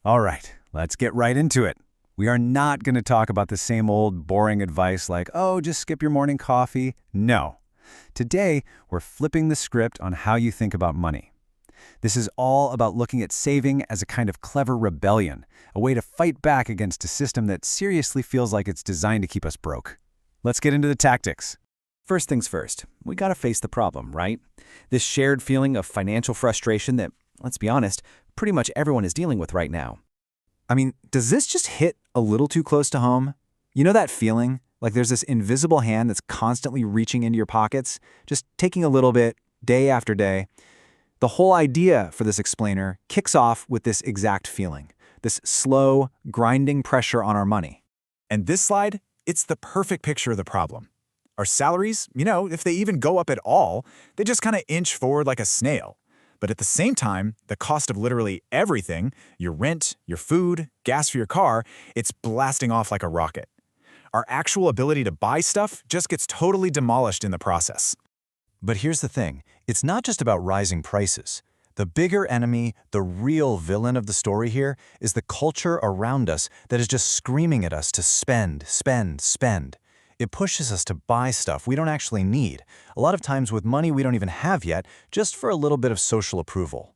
All right, let's get right into it. We are not going to talk about the same old boring advice like, oh, just skip your morning coffee. No. Today, we're flipping the script on how you think about money. This is all about looking at saving as a kind of clever rebellion, a way to fight back against a system that seriously feels like it's designed to keep us broke. Let's get into the tactics. First things first, we gotta face the problem, right? This shared feeling of financial frustration that, let's be honest, pretty much everyone is dealing with right now. I mean, does this just hit a little too close to home? You know that feeling? Like there's this invisible hand that's constantly reaching into your pockets, just taking a little bit, day after day. The whole idea for this explainer kicks off with this exact feeling, this slow, grinding pressure on our money. And this slide, it's the perfect picture of the problem. Our salaries, if they even go up at all, they just kind of inch forward like a snail. But at the same time, the cost of literally everything, your rent, your food, gas for your car, it's blasting off like a rocket. Our actual ability to buy stuff just gets totally demolished in the process. But here's the thing, it's not just about rising prices. The bigger enemy, the real villain of the story here, is the culture around us that is just screaming at us to spend, spend, spend. It pushes us to buy stuff we don't actually need, a lot of times with money we don't even have yet, just for a little bit of social approval.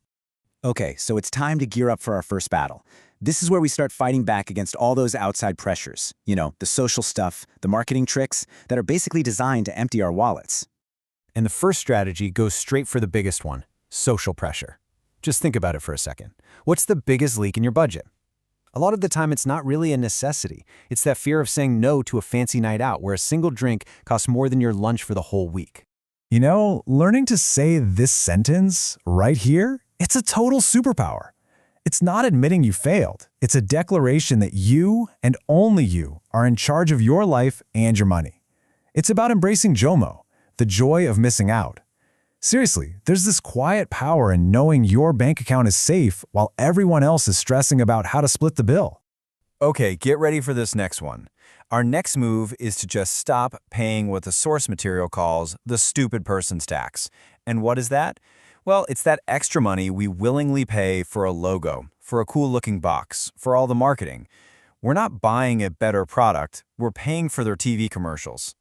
Okay, so it's time to gear up for our first battle. This is where we start fighting back against all those outside pressures. The social stuff, the marketing tricks that are basically designed to empty our wallets. And the first strategy goes straight for the biggest one, social pressure. Just think about it for a second. What's the biggest leak in your budget? A lot of the time, it's not really a necessity. It's that fear of saying no to a fancy night out where a single drink costs more than your lunch for the whole week. Learning to say this sentence right here, it's a total superpower. It's not admitting you failed. It's a declaration that you, and only you, are in charge of your life and your money. It's about embracing JOMO, the joy of missing out. Seriously, there's this quiet power in knowing your bank account is safe while everyone else is stressing about how to split the bill. Okay, get ready for this next one. Our next move is to just stop paying what the source material calls the stupid person's tax. And what is that? Well, it's that extra money we willingly pay for a logo, for a cool-looking box, for all the marketing. We're not buying a better product, we're paying for their TV commercials.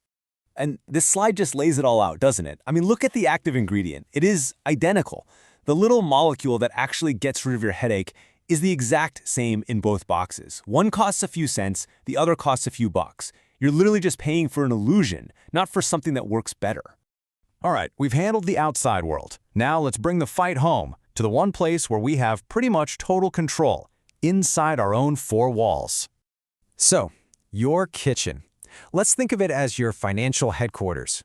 And this slide just lays it all out, doesn't it? I mean, look at the active ingredient. It is identical. The little molecule that actually gets rid of your headache is the exact same in both boxes. One costs a few cents, the other costs a few bucks. You're literally just paying for an illusion, not for something that works better. All right, we've handled the outside world. Now let's bring the fight home to the one place where we have pretty much total control, inside our own four walls. So, your kitchen. Let's think of it as your financial headquarters.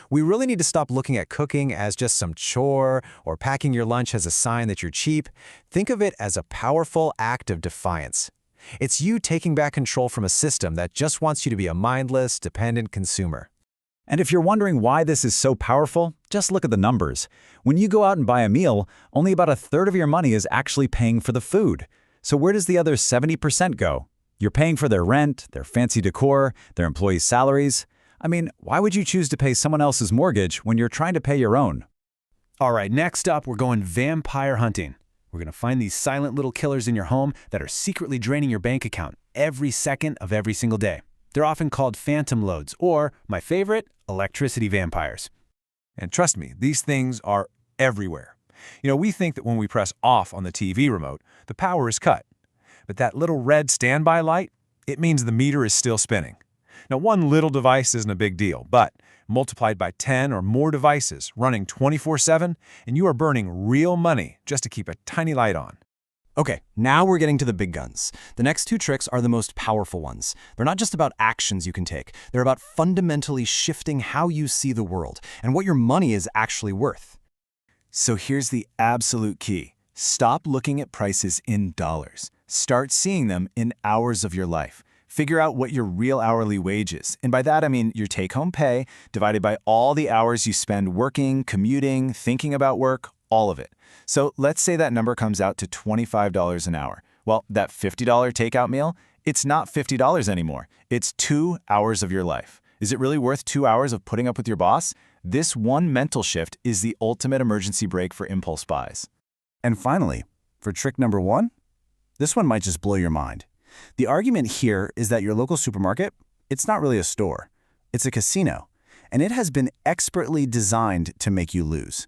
We really need to stop looking at cooking as just some chore or packing your lunch as a sign that you're cheap. Think of it as a powerful act of defiance. It's you taking back control from a system that just wants you to be a mindless, dependent consumer. And if you're wondering why this is so powerful, just look at the numbers. When you go out and buy a meal, only about a third of your money is actually paying for the food. So where does the other 70% go? You're paying for their rent, their fancy decor, their employees' salaries. I mean, why would you choose to pay someone else's mortgage when you're trying to pay your own? All right, next up, we're going vampire hunting. We're going to find these silent little killers in your home that are secretly draining your bank account every second of every single day. They're often called phantom loads, or, my favorite, electricity vampires. And trust me, these things are everywhere. We think that when we press off on the TV remote, the power is cut. But that little red standby light, it means the meter is still spinning. Now, one little device isn't a big deal, but multiplied by 10 or more devices running 24/7, and you are burning real money just to keep a tiny light on. Okay, now we're getting to the big guns. The next two tricks are the most powerful ones. They're not just about actions you can take. They're about fundamentally shifting how you see the world and what your money is actually worth. So here's the absolute key. Stop looking at prices in dollars. Start seeing them in hours of your life. Figure out what your real hourly wage is. And by that, I mean your take-home pay divided by all the hours you spend working, commuting, thinking about work, all of it. So let's say that number comes out to $25 an hour. Well, that $50 takeout meal, it's not $50 anymore. It's 2 hours of your life. Is it really worth 2 hours of putting up with your boss? This one mental shift is the ultimate emergency brake for impulse buys. And finally, for trick number 1, This one might just blow your mind. The argument here is that your local supermarket, it's not really a store. It's a casino, and it has been expertly designed to make you lose.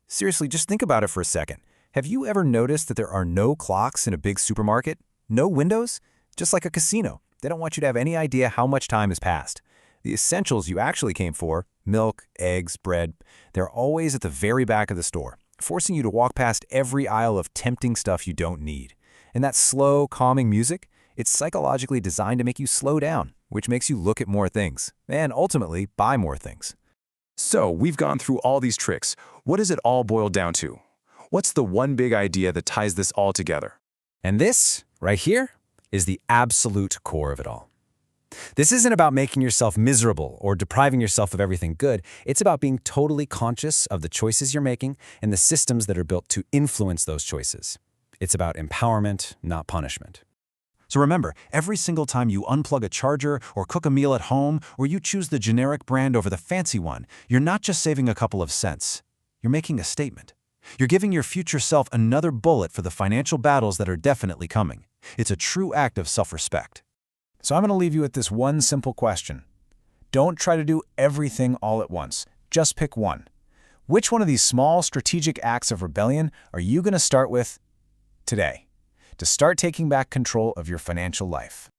Seriously, just think about it for a second. Have you ever noticed that there are no clocks in a big supermarket? No windows? Just like a casino. They don't want you to have any idea how much time has passed. The essentials you actually came for, milk, eggs, bread, they're always at the very back of the store, forcing you to walk past every aisle of tempting stuff you don't need. And that slow, calming music, it's psychologically designed to make you slow down, which makes you look at more things, and ultimately buy more things. So, we've gone through all these tricks. What does it all boil down to? What's the one big idea that ties this all together? And this, right here, is the absolute core of it all. This isn't about making yourself miserable or depriving yourself of everything good. It's about being totally conscious of the choices you're making and the systems that are built to influence those choices. It's about empowerment, not punishment. So remember, every single time you unplug a charger or cook a meal at home or you choose the generic brand over the fancy one, you're not just saving a couple of cents. You're making a statement. You're giving your future self another bullet for the financial battles that are definitely coming. It's a true act of self-respect. So I'm going to leave you with this one simple question. Don't try to do everything all at once. Just pick one. Which one of these small strategic acts of rebellion are you going to start with today to start taking back control of your financial life?